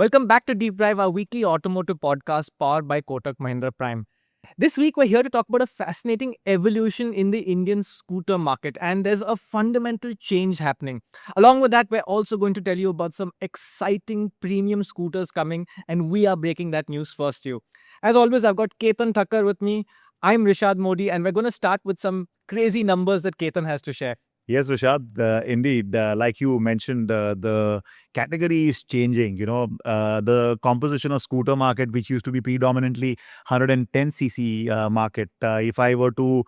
Welcome back to Deep Drive, our weekly automotive podcast powered by Kotak Mahindra Prime. This week, we're here to talk about a fascinating evolution in the Indian scooter market, and there's a fundamental change happening. Along with that, we're also going to tell you about some exciting premium scooters coming, and we are breaking that news first to you. As always, I've got Ketan Thakkar with me. I'm Rishaad Mody, and we're going to start with some crazy numbers that Ketan has to share. Yes, Rishaad, indeed, like you mentioned, the category is changing. The composition of scooter market, which used to be predominantly 110cc market. If I were to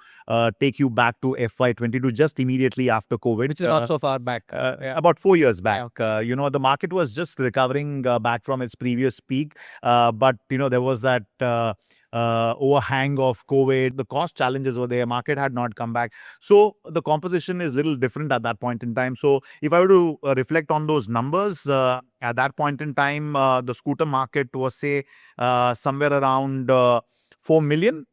take you back to FY22, just immediately after COVID. Which is not so far back. About 4 years back. The market was just recovering back from its previous peak. But there was that overhang of COVID. The cost challenges were there. Market had not come back. So the composition is a little different at that point in time. So if I were to reflect on those numbers, at that point in time, the scooter market was, say, somewhere around 4 million.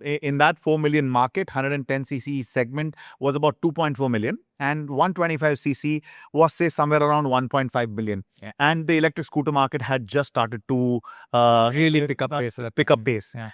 In that 4 million market, 110cc segment was about 2.4 million. And 125cc was, say, somewhere around 1.5 million. Yeah. And the electric scooter market had just started to really pick up pace. Yeah.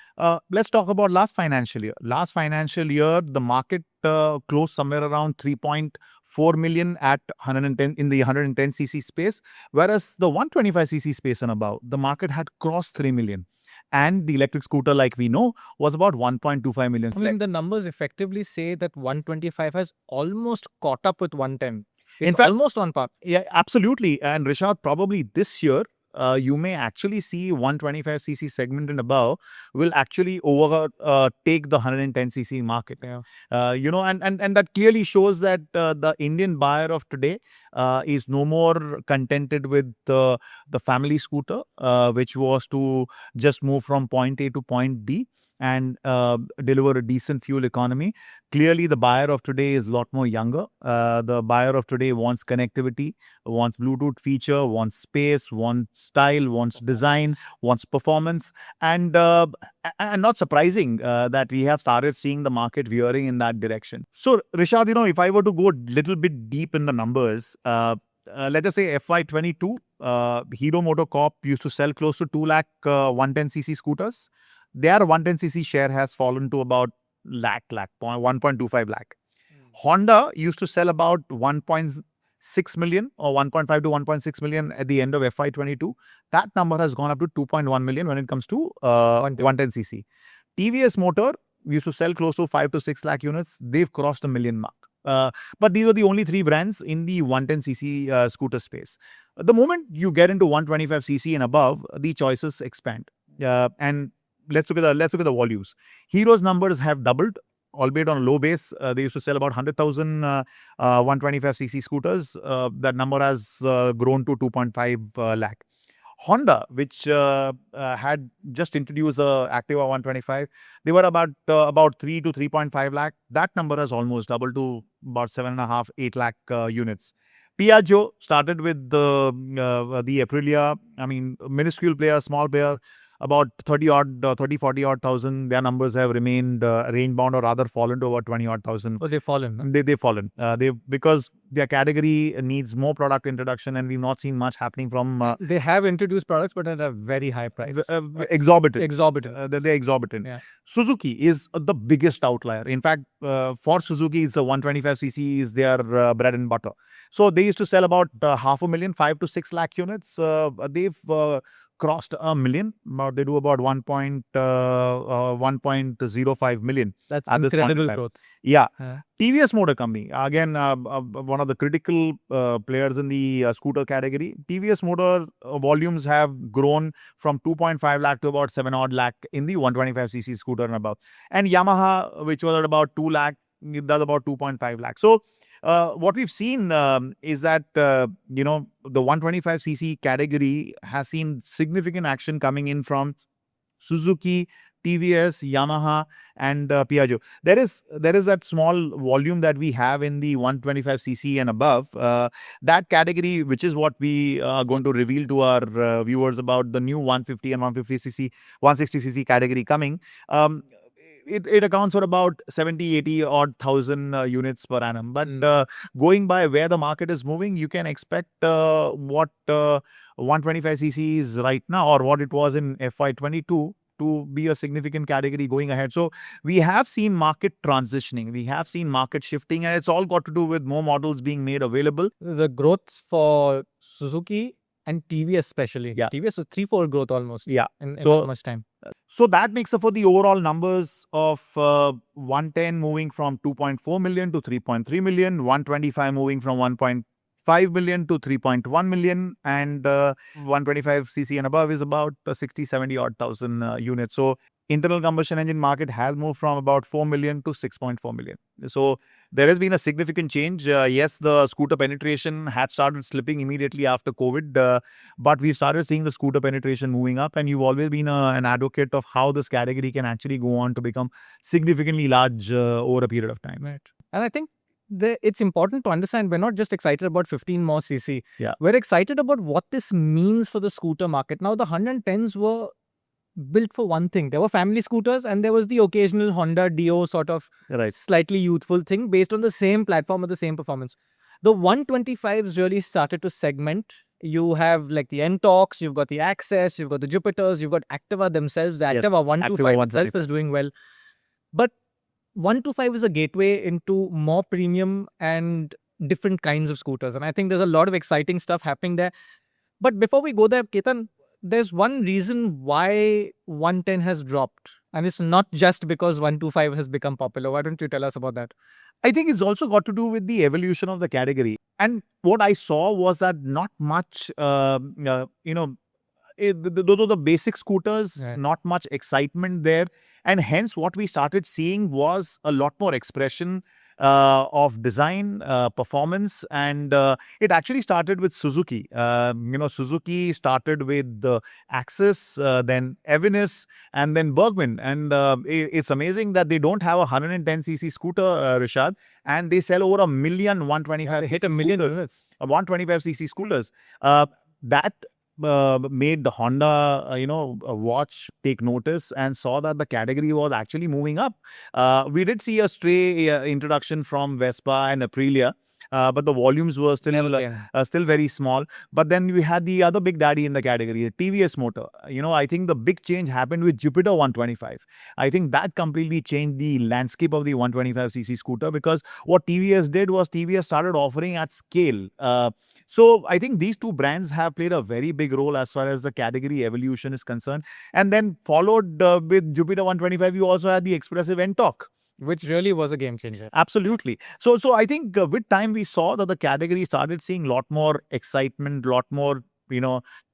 Let's talk about last financial year. Last financial year, the market closed somewhere around 3.4 million at 110 in the 110cc space, whereas the 125cc space and above, the market had crossed 3 million. And the electric scooter, like we know, was about 1.25 million. I mean, the numbers effectively say that 125 has almost caught up with 110. In fact, almost on par. Yeah, absolutely. And Rishaad, probably this year, you may actually see 125cc segment and above will actually overtake the 110cc market. Yeah. And that clearly shows that the Indian buyer of today is no more contented with the family scooter, which was to just move from point A to point B and deliver a decent fuel economy. Clearly, the buyer of today is a lot more younger. The buyer of today wants connectivity, wants Bluetooth feature, wants space, wants style, wants design, wants performance. And not surprising that we have started seeing the market veering in that direction. So, Rishaad, if I were to go a little bit deep in the numbers, let us say FY22, Hero MotoCorp used to sell close to 2 lakh 110cc scooters. Their 110cc share has fallen to about 1.25 lakh. Honda used to sell about 1.6 million or 1.5 to 1.6 million at the end of FY22. That number has gone up to 2.1 million when it comes to 110cc. TVS Motor used to sell close to 5 to 6 lakh units. They've crossed a million mark. But these are the only three brands in the 110cc scooter space. The moment you get into 125cc and above, the choices expand. And let's look at the volumes. Hero's numbers have doubled, albeit on a low base. They used to sell about 100,000 125cc scooters. That number has grown to 2.5 lakh. Honda, which had just introduced the Activa 125, they were about 3 to 3.5 lakh. That number has almost doubled to about 7.5, 8 lakh units. Piaggio started with the Aprilia. I mean, minuscule player, small player, about 40 odd thousand. Their numbers have remained range bound or rather fallen to about 20 odd thousand. Oh, they've fallen. Huh? They've fallen. Because their category needs more product introduction, and we've not seen much happening from. They have introduced products, but at a very high price. Exorbitant. They're exorbitant. Yeah. Suzuki is the biggest outlier. In fact, for Suzuki, it's the 125cc is their bread and butter. So they used to sell about 500,000, 5 to 6 lakh units. They've crossed a million. They do about 1.05 million. That's incredible growth. Yeah. TVS Motor Company, again, one of the critical players in the scooter category. TVS Motor volumes have grown from 2.5 lakh to about 7 odd lakh in the 125cc scooter and above. And Yamaha, which was at about 2 lakh, does about 2.5 lakh. So, what we've seen is that, the 125cc category has seen significant action coming in from Suzuki, TVS, Yamaha, and Piaggio. There is that small volume that we have in the 125cc and above. That category, which is what we are going to reveal to our viewers about the new 150 and 150cc, 160cc category coming. it accounts for about 70, 80 odd thousand units per annum. But going by where the market is moving, you can expect what 125cc is right now, or what it was in FY22, to be a significant category going ahead. So we have seen market transitioning, we have seen market shifting, and it's all got to do with more models being made available. The growth for Suzuki and TVS especially. Yeah. TVS was 3-4 growth almost. Yeah. In So- not much time. So that makes up for the overall numbers of 110 moving from 2.4 million to 3.3 million, 125 moving from 1.5 million to 3.1 million, and 125cc and above is about 60, 70 odd thousand units. So internal combustion engine market has moved from about 4 million to 6.4 million. So there has been a significant change. Yes, the scooter penetration had started slipping immediately after COVID, but we've started seeing the scooter penetration moving up, and you've always been an advocate of how this category can actually go on to become significantly large over a period of time. Right. And I think it's important to understand we're not just excited about 15 more cc. Yeah. We're excited about what this means for the scooter market. Now, the 110s were built for one thing. There were family scooters and there was the occasional Honda Dio sort of Right. slightly youthful thing based on the same platform or the same performance. The 125s really started to segment. You have like the Ntorqs, you've got the Access, you've got the Jupiters, you've got Activa themselves. The Yes, Activa 125 Activa itself is doing well. But 125 is a gateway into more premium and different kinds of scooters. And I think there's a lot of exciting stuff happening there. But before we go there, Ketan, there's one reason why 110 has dropped. And it's not just because 125 has become popular. Why don't you tell us about that? I think it's also got to do with the evolution of the category. And what I saw was that not much, those are the basic scooters, Right. not much excitement there. And hence what we started seeing was a lot more expression of design, performance, and it actually started with Suzuki. Suzuki started with the Axis, then Evinus, and then Bergman. And it's amazing that they don't have a 110cc scooter, Rishaad, and they sell over 1 million 125. They hit 1 million units. 125cc scooters. That made the Honda, watch take notice and saw that the category was actually moving up. We did see a Shrey introduction from Vespa and Aprilia. But the volumes were still very small. But then we had the other big daddy in the category, the TVS motor. I think the big change happened with Jupiter 125. I think that completely changed the landscape of the 125cc scooter, because what TVS did was TVS started offering at scale. So I think these two brands have played a very big role as far as the category evolution is concerned. And then followed with Jupiter 125, you also had the expressive Ntorq, which really was a game changer. Absolutely. So I think with time we saw that the category started seeing a lot more excitement, lot more,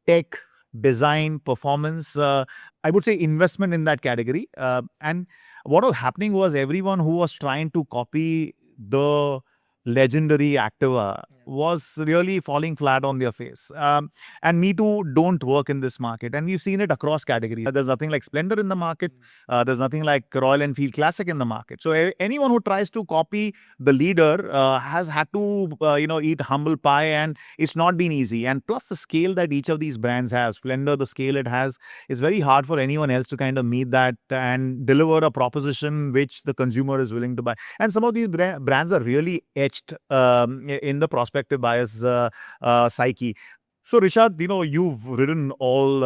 tech, design, performance, I would say investment in that category. And what was happening was everyone who was trying to copy the legendary Activa was really falling flat on their face. And Me Too don't work in this market. And we've seen it across categories. There's nothing like Splendor in the market. There's nothing like Royal Enfield Classic in the market. So anyone who tries to copy the leader has had to, eat humble pie, and it's not been easy. And plus the scale that each of these brands has, Splendor, the scale it has, is very hard for anyone else to kind of meet that and deliver a proposition which the consumer is willing to buy. And some of these brands are really etched in the prospective buyer's psyche. So Rishaad, you've ridden all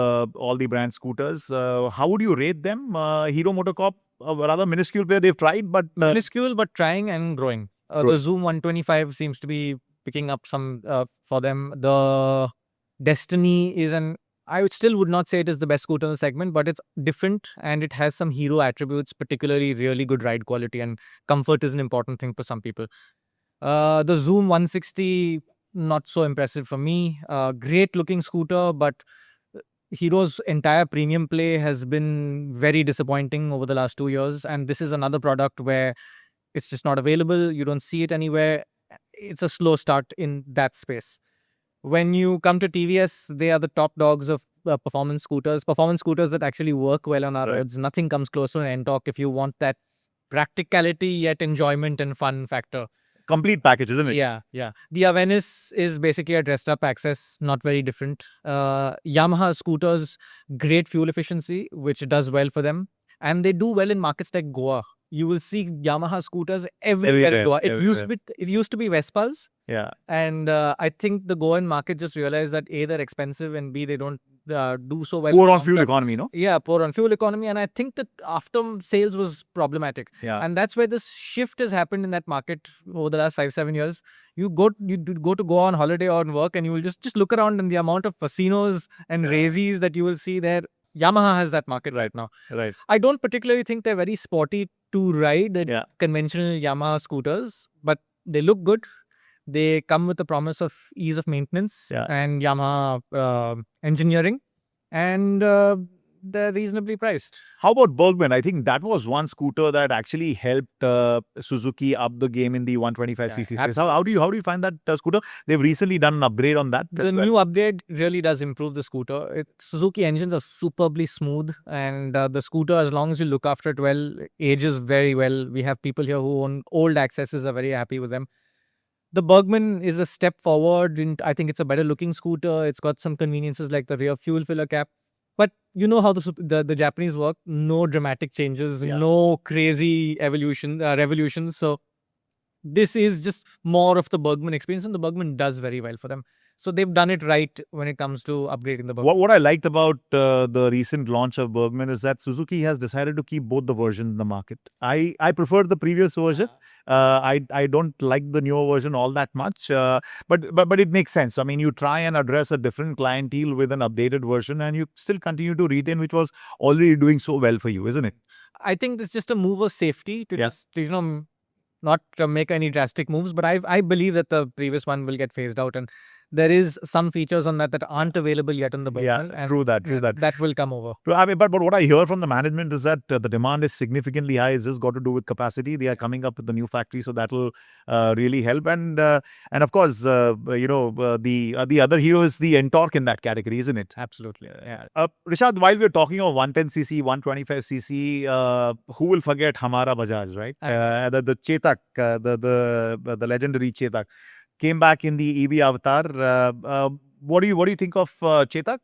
the brand scooters. How would you rate them? Hero MotoCorp, a rather minuscule player. They've tried, but minuscule but trying and growing. The Zoom 125 seems to be picking up some for them. The Destiny is I still would not say it is the best scooter in the segment, but it's different and it has some hero attributes, particularly really good ride quality, and comfort is an important thing for some people. The Zoom 160, not so impressive for me. Great looking scooter, but Hero's entire premium play has been very disappointing over the last 2 years. And this is another product where it's just not available. You don't see it anywhere. It's a slow start in that space. When you come to TVS, they are the top dogs of performance scooters that actually work well on our roads. Nothing comes close to an Ntorq if you want that practicality yet enjoyment and fun factor. Complete package, isn't it? Yeah. The Avensis is basically a dressed up Access, not very different. Yamaha scooters, great fuel efficiency, which does well for them. and they do well in markets like Goa. You will see Yamaha scooters everywhere in Goa. It used to be Vespas. Yeah. And I think the Goan market just realized that A, they're expensive, and B, they don't do so well. Poor on fuel economy, no? Yeah, poor on fuel economy. And I think that after sales was problematic. Yeah. And that's where this shift has happened in that market over the last 5-7 years. You go to Goa on holiday or on work, and you will just look around, and the amount of Facinos and Razis that you will see there. Yamaha has that market right now. Right. I don't particularly think they're very sporty to ride, the Yeah. conventional Yamaha scooters, but they look good. They come with the promise of ease of maintenance and Yamaha engineering, and they're reasonably priced. How about Bergman? I think that was one scooter that actually helped Suzuki up the game in the 125cc space. How do you find that scooter? They've recently done an upgrade on that. The new upgrade really does improve the scooter. Suzuki engines are superbly smooth, and the scooter, as long as you look after it well, ages very well. We have people here who own old Accesses, are very happy with them. The Bergman is a step forward. I think it's a better looking scooter. It's got some conveniences like the rear fuel filler cap. But you know how the Japanese work. No dramatic changes, no crazy revolutions. So this is just more of the Bergman experience, and the Bergman does very well for them. So they've done it right when it comes to upgrading the Bergman. What I liked about the recent launch of Bergman is that Suzuki has decided to keep both the versions in the market. I preferred the previous version. I don't like the newer version all that much, but it makes sense. I mean, you try and address a different clientele with an updated version, and you still continue to retain, which was already doing so well for you, isn't it? I think it's just a move of safety to just not make any drastic moves. But I believe that the previous one will get phased out, and there is some features on that aren't available yet on the Bergman. Yeah, true that. That will come over. I mean, but what I hear from the management is that the demand is significantly high. It's just got to do with capacity. They are coming up with the new factory, so that will really help. And of course, the other hero is the Ntorq in that category, isn't it? Absolutely. Yeah. Rishaad, while we're talking of 110cc, 125cc, who will forget Hamara Bajaj, right? The Chetak, the legendary Chetak, came back in the EV avatar. What do you think of Chetak?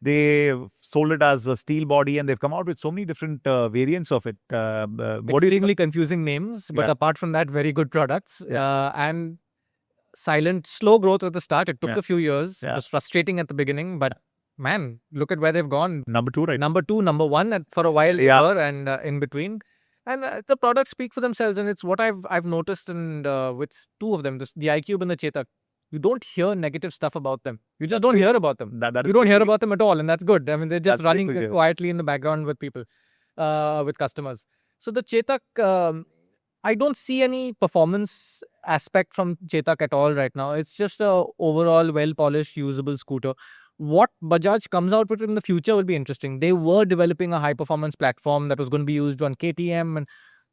They sold it as a steel body, and they've come out with so many different variants of it. Extremely confusing names, but apart from that, very good products. And slow growth at the start. It took a few years. It was frustrating at the beginning, but man, look at where they've gone. Number 2, right? Number 2, number 1, and for a while they were, and in between. And the products speak for themselves, and it's what I've noticed, and with two of them, the iQube and the Chetak. You don't hear negative stuff about them. You just don't hear about them. You don't hear about them at all, and that's good. I mean, they're just running quietly in the background with people, with customers. So the Chetak, I don't see any performance aspect from Chetak at all right now. It's just a overall well-polished, usable scooter. What Bajaj comes out with in the future will be interesting. They were developing a high-performance platform that was going to be used on KTM. And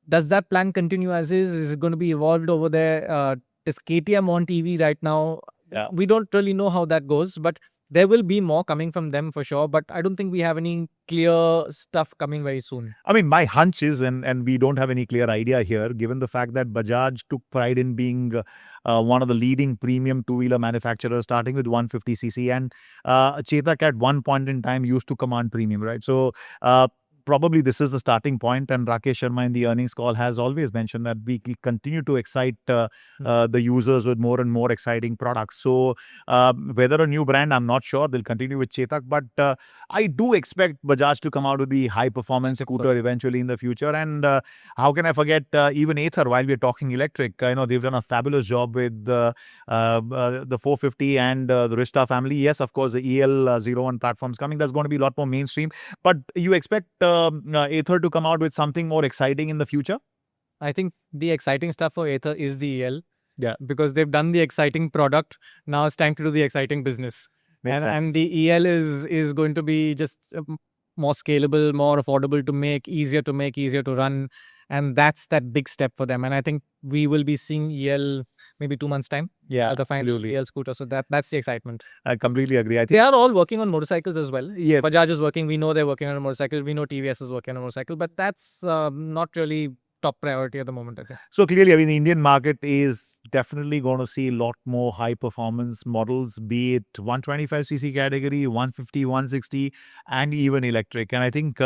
does that plan continue as is? Is it going to be evolved over there? Is KTM on TV right now? Yeah. We don't really know how that goes, but there will be more coming from them for sure. But I don't think we have any clear stuff coming very soon. I mean, my hunch is, and we don't have any clear idea here, given the fact that Bajaj took pride in being one of the leading premium two-wheeler manufacturers, starting with 150cc, and Chetak at one point in time used to command premium, right? So probably this is the starting point, and Rakesh Sharma in the earnings call has always mentioned that we continue to excite the users with more and more exciting products. So whether a new brand, I'm not sure. They'll continue with Chetak, but I do expect Bajaj to come out with the high-performance scooter eventually in the future. And how can I forget even Ather, while we're talking electric? I know they've done a fabulous job with the 450 and the Rishta family. Yes, of course, the EL01 platform's coming. That's going to be a lot more mainstream. But you expect Ather to come out with something more exciting in the future? I think the exciting stuff for Ather is the EL. Yeah. Because they've done the exciting product. Now it's time to do the exciting business. And the EL is going to be just more scalable, more affordable to make, easier to run. And that's that big step for them. And I think we will be seeing EL maybe 2 months' time. Yeah, the final EL scooter. So that's the excitement. I completely agree. I think they are all working on motorcycles as well. Yes. Bajaj is working. We know they're working on a motorcycle. We know TVS is working on a motorcycle. But that's not really top priority at the moment, I think. So clearly, I mean, the Indian market is definitely going to see a lot more high performance models, be it 125cc category, 150, 160, and even electric. And I think,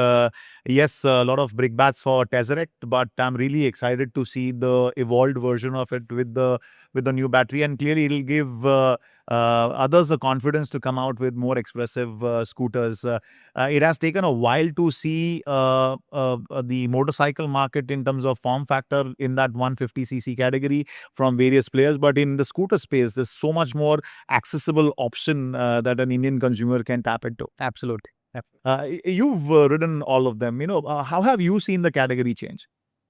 yes, a lot of brickbats for Tesseract, but I'm really excited to see the evolved version of it with the new battery. And clearly, it'll give others the confidence to come out with more expressive scooters. It has taken a while to see the motorcycle market in terms of form factor in that 150cc category from various players, but in the scooter space, there's so much more accessible option that an Indian consumer can tap into. Absolutely. You've ridden all of them. How have you seen the category change?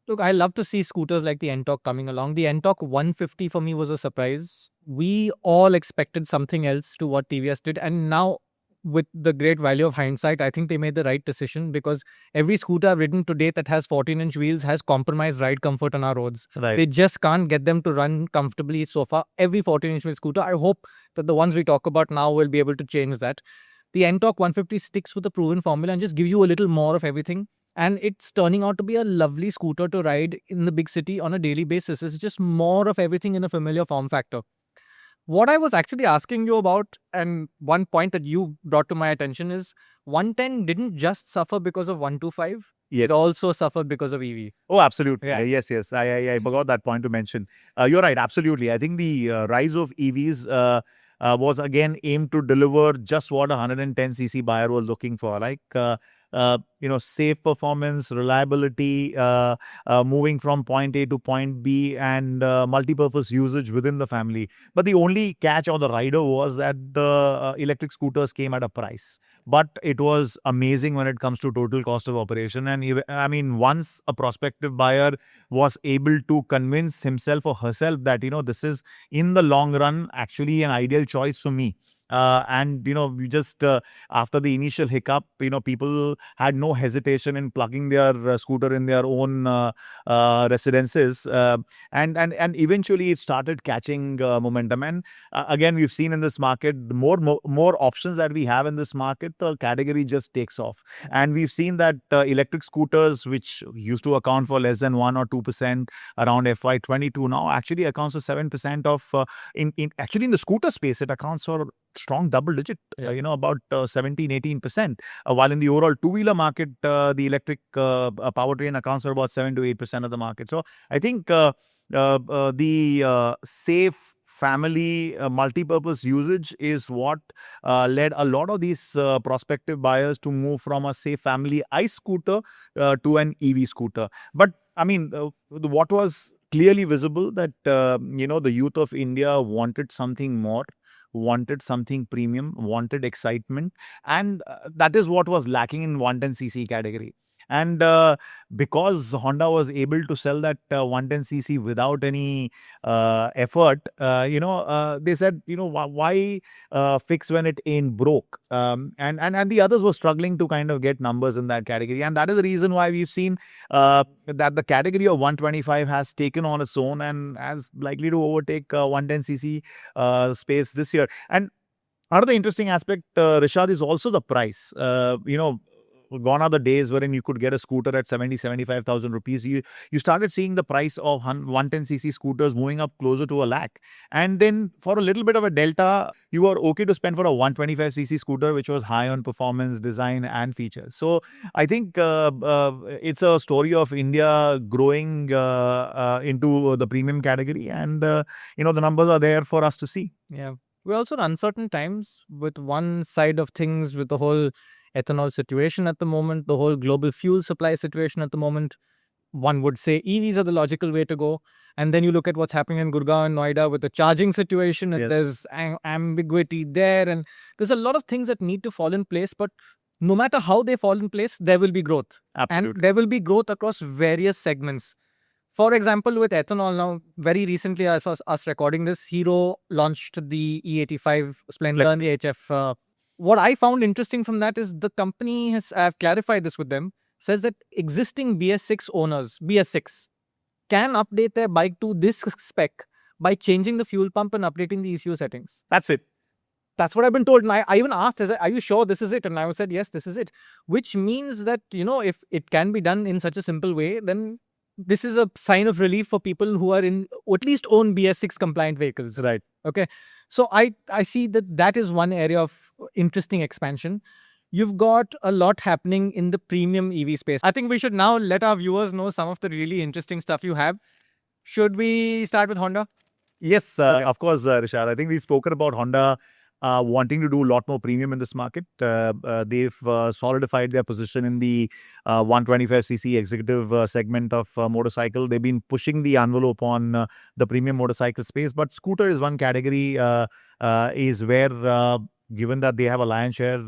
Look, I love to see scooters like the NTORQ coming along. The NTORQ 150 for me was a surprise. We all expected something else to what TVS did. And now, with the great value of hindsight, I think they made the right decision, because every scooter I've ridden to date that has 14-inch wheels has compromised ride comfort on our roads. Right. They just can't get them to run comfortably so far. Every 14-inch wheel scooter, I hope that the ones we talk about now will be able to change that. The NTORQ 150 sticks with the proven formula and just gives you a little more of everything. And it's turning out to be a lovely scooter to ride in the big city on a daily basis. It's just more of everything in a familiar form factor. What I was actually asking you about, and one point that you brought to my attention, is 110 didn't just suffer because of 125. Yes. It also suffered because of EV. Oh, absolutely. Yeah. Yes. I forgot that point to mention. You're right. Absolutely. I think the rise of EVs was again aimed to deliver just what a 110cc buyer was looking for. Like, safe performance, reliability, moving from point A to point B, and multi-purpose usage within the family. But the only catch on the rider was that the electric scooters came at a price. But it was amazing when it comes to total cost of operation. And I mean, once a prospective buyer was able to convince himself or herself that, this is in the long run actually an ideal choice for me. And we just after the initial hiccup, people had no hesitation in plugging their scooter in their own residences, and eventually it started catching momentum. And again, we've seen in this market, the more options that we have in this market, the category just takes off. And we've seen that electric scooters, which used to account for less than 1 or 2% around FY22, now actually accounts for 7% of in the scooter space. It accounts for strong double digit, about 17-18%. While in the overall two-wheeler market, the electric powertrain accounts for about 7 to 8% of the market. So I think the safe family multi-purpose usage is what led a lot of these prospective buyers to move from a safe family ICE scooter to an EV scooter. But I mean, what was clearly visible that the youth of India wanted something more, wanted something premium, wanted excitement, and that is what was lacking in 110cc category. And because Honda was able to sell that 110cc without any effort, they said, why fix when it ain't broke? And the others were struggling to kind of get numbers in that category. And that is the reason why we've seen that the category of 125 has taken on its own and is likely to overtake 110cc space this year. And another interesting aspect, Rishaad, is also the price. Gone are the days wherein you could get a scooter at 75,000 rupees. You started seeing the price of 110cc scooters moving up closer to 1 lakh. And then for a little bit of a delta, you were okay to spend for a 125cc scooter, which was high on performance, design, and features. So I think it's a story of India growing into the premium category. And, the numbers are there for us to see. Yeah. We're also in uncertain times, with one side of things, with the whole ethanol situation at the moment, the whole global fuel supply situation at the moment. One would say EVs are the logical way to go. And then you look at what's happening in Gurgaon and Noida with the charging situation, and there's ambiguity there. And there's a lot of things that need to fall in place. But no matter how they fall in place, there will be growth. Absolutely. And there will be growth across various segments. For example, with ethanol now, very recently, as us recording this, Hero launched the E85 Splendor and the HF. What I found interesting from that is the company I've clarified this with them, says that existing BS6 owners, BS6, can update their bike to this spec by changing the fuel pump and updating the ECU settings. That's it. That's what I've been told. And I even asked, are you sure this is it? And I said, yes, this is it. Which means that, if it can be done in such a simple way, then this is a sign of relief for people who are in, or at least own BS6 compliant vehicles. Right. Okay. So I see that is one area of interesting expansion. You've got a lot happening in the premium EV space. I think we should now let our viewers know some of the really interesting stuff you have. Should we start with Honda? Yes, of course, Rishaad. I think we've spoken about Honda wanting to do a lot more premium in this market. They've solidified their position in the 125cc executive segment of motorcycle. They've been pushing the envelope on the premium motorcycle space. But scooter is one category is where given that they have a lion's share,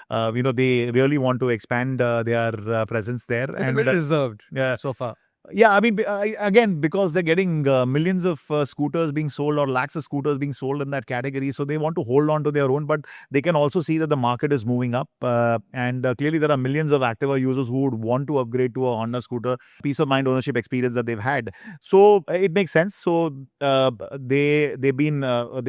they really want to expand their presence there. And very reserved so far. Yeah, I mean, again, because they're getting millions of scooters being sold or lakhs of scooters being sold in that category. So they want to hold on to their own, but they can also see that the market is moving up. And clearly there are millions of Activa users who would want to upgrade to a Honda scooter, peace of mind ownership experience that they've had. So it makes sense. So they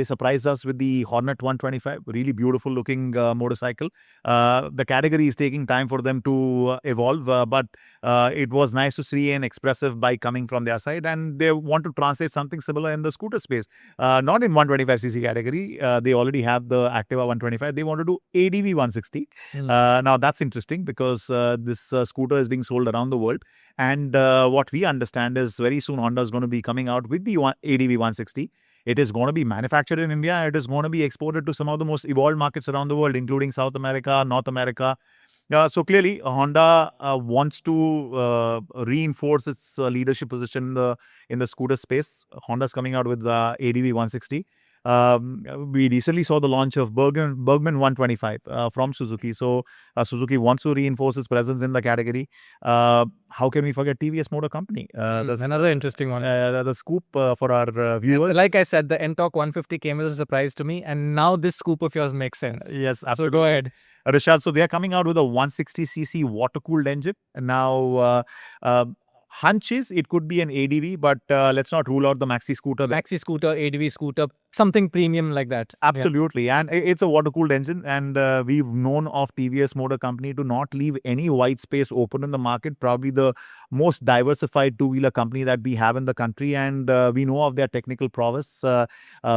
surprised us with the Hornet 125, really beautiful looking motorcycle. The category is taking time for them to evolve, but it was nice to see an expressive bike coming from their side, and they want to translate something similar in the scooter space. Not in 125cc category. They already have the Activa 125. They want to do ADV 160. Now that's interesting because this scooter is being sold around the world, and what we understand is very soon Honda is going to be coming out with the ADV 160. It is going to be manufactured in India. It is going to be exported to some of the most evolved markets around the world, including South America, North America. So clearly, Honda wants to reinforce its leadership position in the scooter space. Honda's coming out with the ADV 160. We recently saw the launch of Bergman 125 from Suzuki. So Suzuki wants to reinforce its presence in the category. How can we forget TVS Motor Company? That's another interesting one. The scoop for our viewers. Like I said, the NTORQ 150 came as a surprise to me, and now this scoop of yours makes sense. Yes, absolutely. So go ahead. Rishaad, so they are coming out with a 160cc water-cooled engine. Now, hunch is it could be an ADV, but let's not rule out the maxi scooter. Maxi scooter, ADV scooter, something premium like that. Absolutely. Yeah. And it's a water-cooled engine, and we've known of TVS Motor Company to not leave any white space open in the market. Probably the most diversified two-wheeler company that we have in the country, and we know of their technical prowess.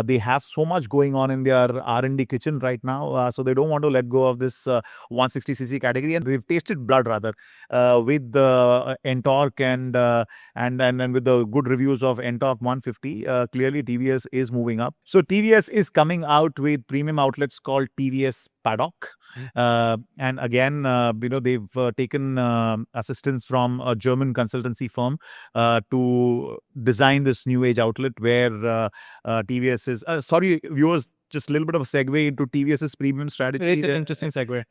They have so much going on in their R&D kitchen right now, so they don't want to let go of this 160cc category, and they've tasted blood rather with the NTORQ and with the good reviews of NTORQ 150. Clearly, TVS is moving up. So TVS is coming out with premium outlets called TVS Paddock. And again, they've taken assistance from a German consultancy firm to design this new age outlet where TVS is, sorry viewers, just a little bit of a segue into TVS's premium strategy. It's an interesting segue.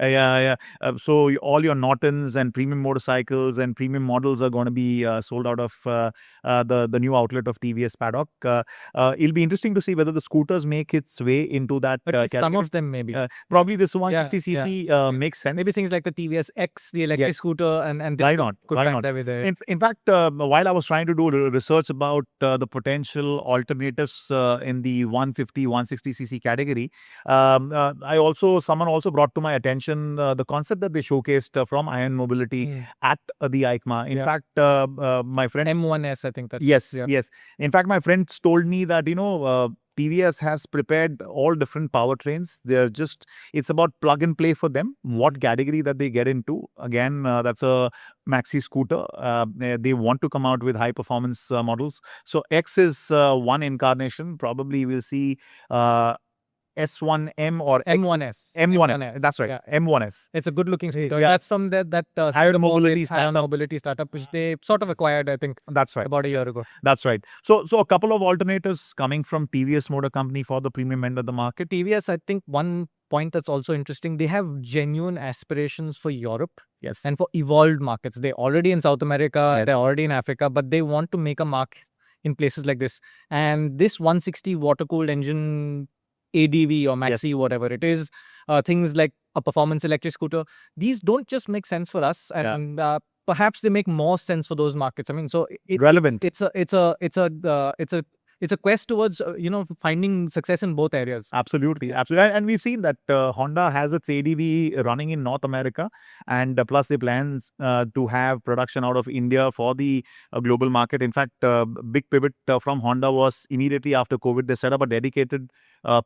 So all your Nortons and premium motorcycles and premium models are going to be sold out of the new outlet of TVS Paddock. It'll be interesting to see whether the scooters make its way into that category. Some of them maybe. Probably this 160cc makes sense. Maybe things like the TVS X, the electric scooter, and why not? Why not? In fact, while I was trying to do research about the potential alternatives in the 150, 160cc category, someone also brought to my attention the concept that they showcased from Ion Mobility at the EICMA. In fact, my friend M1S, I think that. Yes. In fact, my friends told me that TVS has prepared all different powertrains. It's about plug and play for them. What category that they get into? Again, that's a maxi scooter. They want to come out with high performance models. So X is one incarnation. Probably we'll see S1M or M1S. M1S. That's right. M1S. It's a good looking scooter. That's from that Ion Mobility startup, which they sort of acquired, I think. That's right. About a year ago. That's right. So a couple of alternatives coming from TVS Motor Company for the premium end of the market. TVS, I think one point that's also interesting, they have genuine aspirations for Europe. Yes. And for evolved markets. They're already in South America. Yes. They're already in Africa, but they want to make a mark in places like this. And this 160 water-cooled engine ADV or Maxi, whatever it is, things like a performance electric scooter, these don't just make sense for us, and perhaps they make more sense for those markets. I mean, so relevant. It's it's a quest towards finding success in both areas. Absolutely, absolutely. And we've seen that Honda has its ADV running in North America, and plus they plans to have production out of India for the global market. In fact, big pivot from Honda was immediately after COVID. They set up a dedicated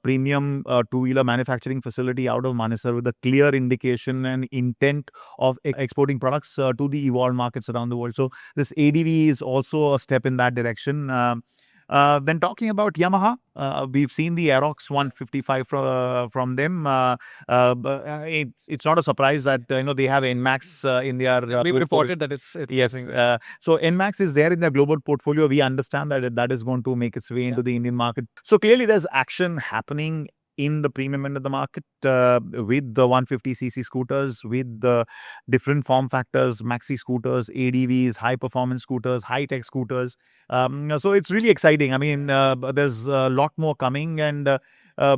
premium two-wheeler manufacturing facility out of Manesar with a clear indication and intent of exporting products to the evolved markets around the world. So this ADV is also a step in that direction. Then talking about Yamaha, we've seen the Aerox 155 from them. It's not a surprise that they have NMAX in their. We reported that it's yes. So NMAX is there in their global portfolio. We understand that is going to make its way into the Indian market. So clearly, there's action happening in the premium end of the market with the 150cc scooters, with the different form factors, maxi scooters, ADVs, high performance scooters, high tech scooters. So it's really exciting. I mean, there's a lot more coming, and I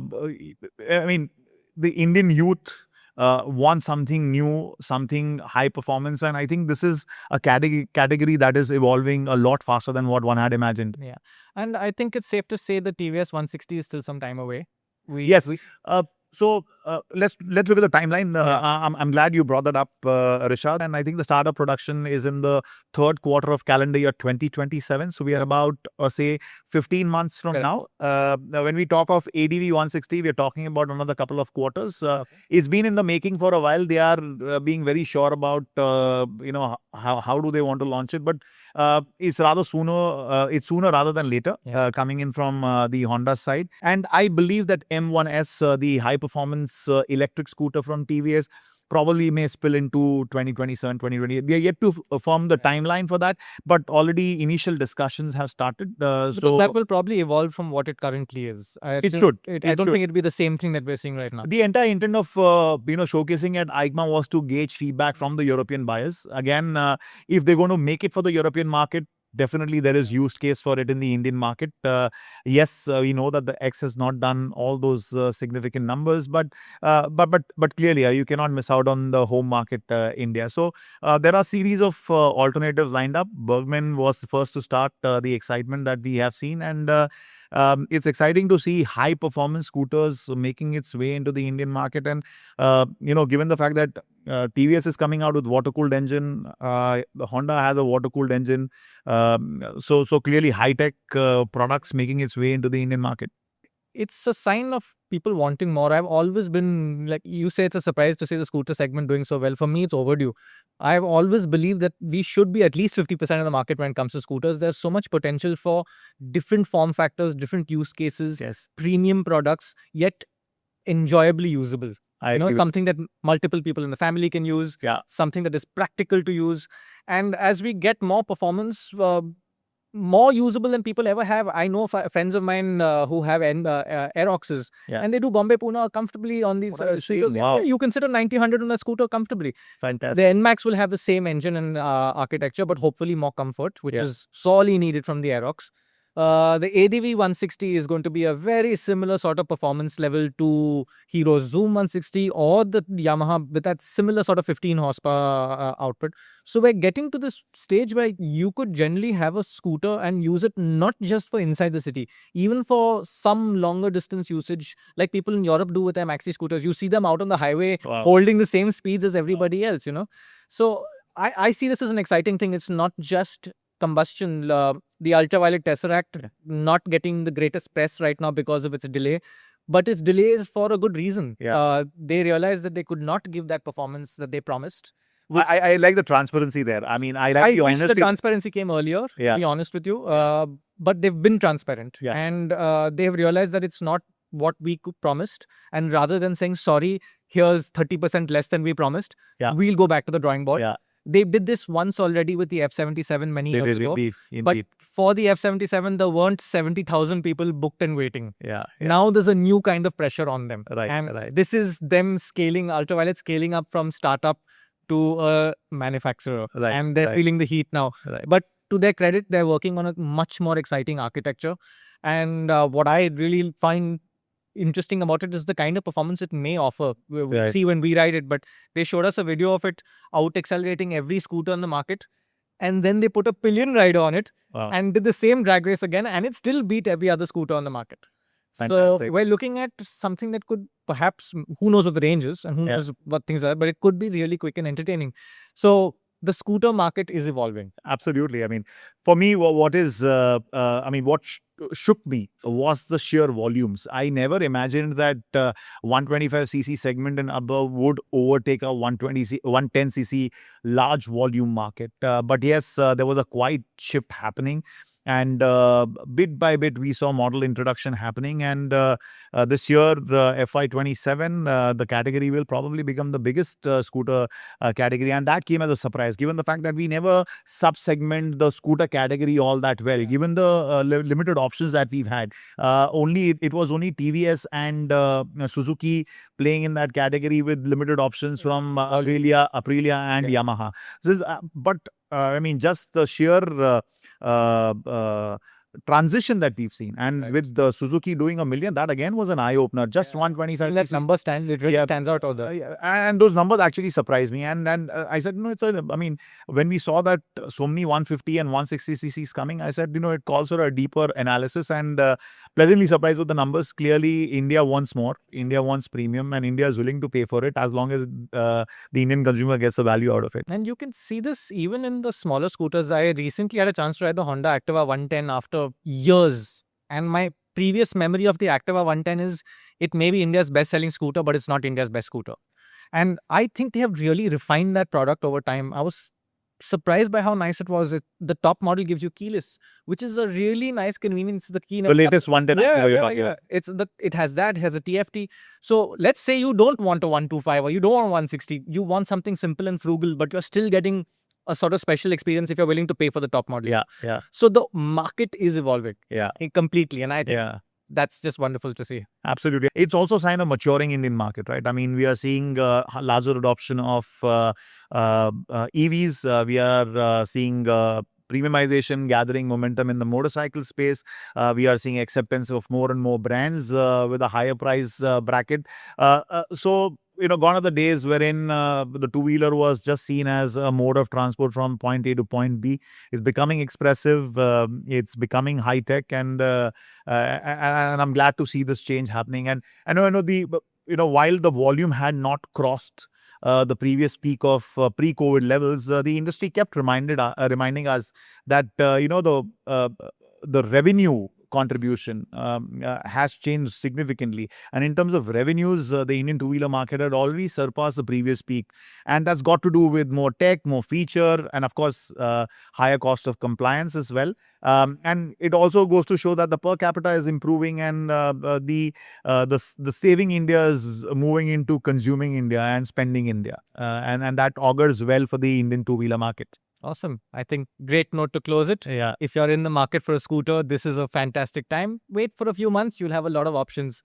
mean, the Indian youth want something new, something high performance, and I think this is a category that is evolving a lot faster than what one had imagined. Yeah, and I think it's safe to say the TVS 160 is still some time away. So let's look at the timeline. I'm glad you brought that up, Rishaad. And I think the startup production is in the third quarter of calendar year 2027. So we are about, say, 15 months from now. When we talk of ADV 160, we're talking about another couple of quarters. It's been in the making for a while. They are being very sure about, how do they want to launch it. But it's rather sooner. It's sooner rather than later coming in from the Honda side. And I believe that M1S, the high performance electric scooter from TVS, probably may spill into 2027, 2028. We are yet to form the timeline for that, but already initial discussions have started. So that will probably evolve from what it currently is. I don't think it'll be the same thing that we're seeing right now. The entire intent of showcasing at EICMA was to gauge feedback from the European buyers. Again, if they're going to make it for the European market, definitely there is use case for it in the Indian market. Yes, we know that the X has not done all those significant numbers, but clearly you cannot miss out on the home market, India. So there are series of alternatives lined up. Bergman was the first to start the excitement that we have seen, and it's exciting to see high performance scooters making its way into the Indian market. And given the fact that TVS is coming out with water-cooled engine, the Honda has a water-cooled engine, so clearly high-tech products making its way into the Indian market. It's a sign of people wanting more. I've always been, like you say, it's a surprise to see the scooter segment doing so well. For me, it's overdue. I've always believed that we should be at least 50% of the market when it comes to scooters. There's so much potential for different form factors, different use cases, premium products, yet enjoyably usable. Something that multiple people in the family can use, something that is practical to use. And as we get more performance, more usable than people ever have. I know friends of mine who have Aeroxes, and they do Bombay-Pune comfortably on these. You can sit a 90-100 on that scooter comfortably. Fantastic. The NMAX will have the same engine and architecture, but hopefully more comfort, which is sorely needed from the Aerox. The ADV 160 is going to be a very similar sort of performance level to Hero's Zoom 160 or the Yamaha with that similar sort of 15 horsepower output. So we're getting to this stage where you could generally have a scooter and use it not just for inside the city, even for some longer distance usage like people in Europe do with their maxi scooters. You see them out on the highway holding the same speeds as everybody else, So I see this as an exciting thing. It's not just combustion. The Ultraviolette Tesseract not getting the greatest press right now because of its delay, but its delay is for a good reason. They realized that they could not give that performance that they promised. I like the transparency there. I mean, I wish the transparency came earlier, to be honest with you. But they've been transparent, and they've realized that it's not what we promised. And rather than saying, sorry, here's 30% less than we promised, we'll go back to the drawing board. They did this once already with the F77 many years ago. But for the F77, there weren't 70,000 people booked and waiting. Now there's a new kind of pressure on them. This is them scaling, Ultraviolet scaling up from startup to a manufacturer. And they're feeling the heat now. But to their credit, they're working on a much more exciting architecture. And what I really find interesting about it is the kind of performance it may offer. We'll see when we ride it, but they showed us a video of it out accelerating every scooter in the market. and then they put a pillion rider on it Wow. and did the same drag race again, and it still beat every other scooter on the market. Fantastic. So we're looking at something that could perhaps, who knows what the range is and who knows what things are, but it could be really quick and entertaining. So the scooter market is evolving. Absolutely. I mean, for me, what shook me was the sheer volumes. I never imagined that 125cc segment and above would overtake a 110cc large volume market. But yes, there was a quite shift happening. And bit by bit, we saw model introduction happening. And this year, FY27, the category will probably become the biggest scooter category. And that came as a surprise, given the fact that we never sub-segment the scooter category all that well. Given the limited options that we've had, it was only TVS and Suzuki playing in that category with limited options from Aprilia and Yamaha. Just the sheer transition that we've seen, and with the Suzuki doing 1 million, that again was an eye opener. Just 125. That number stands out of the. And those numbers actually surprised me. And I said, when we saw that so many 150 and 160 cc's coming, I said, it calls for a deeper analysis, and pleasantly surprised with the numbers. Clearly, India wants more. India wants premium, and India is willing to pay for it as long as the Indian consumer gets the value out of it. And you can see this even in the smaller scooters. I recently had a chance to ride the Honda Activa 110 after years. And my previous memory of the Activa 110 is it may be India's best-selling scooter, but it's not India's best scooter. And I think they have really refined that product over time. I was surprised by how nice it was. The top model gives you keyless, which is a really nice convenience. The key, the latest 110. It has that. It has a TFT. So let's say you don't want a 125 or you don't want a 160. You want something simple and frugal, but you're still getting a sort of special experience if you're willing to pay for the top model. Yeah. So the market is evolving. Completely, and I think that's just wonderful to see. Absolutely. It's also a sign of maturing Indian market, right? I mean, we are seeing larger adoption of EVs. We are seeing premiumization gathering momentum in the motorcycle space. We are seeing acceptance of more and more brands with a higher price bracket. Gone are the days wherein the two-wheeler was just seen as a mode of transport from point A to point B. It's becoming expressive. It's becoming high-tech, and I'm glad to see this change happening. And I know while the volume had not crossed the previous peak of pre-COVID levels, the industry kept reminding us that the revenue contribution has changed significantly. And in terms of revenues, the Indian two-wheeler market had already surpassed the previous peak. And that's got to do with more tech, more feature, and of course, higher cost of compliance as well. And it also goes to show that the per capita is improving, and the saving India is moving into consuming India and spending India. And that augurs well for the Indian two-wheeler market. Awesome. I think great note to close it. Yeah. If you're in the market for a scooter, this is a fantastic time. Wait for a few months. You'll have a lot of options.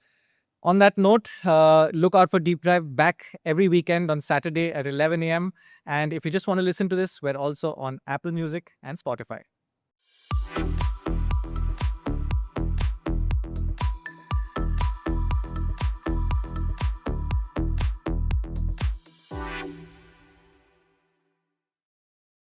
On that note, look out for Deep Drive back every weekend on Saturday at 11 a.m. And if you just want to listen to this, we're also on Apple Music and Spotify.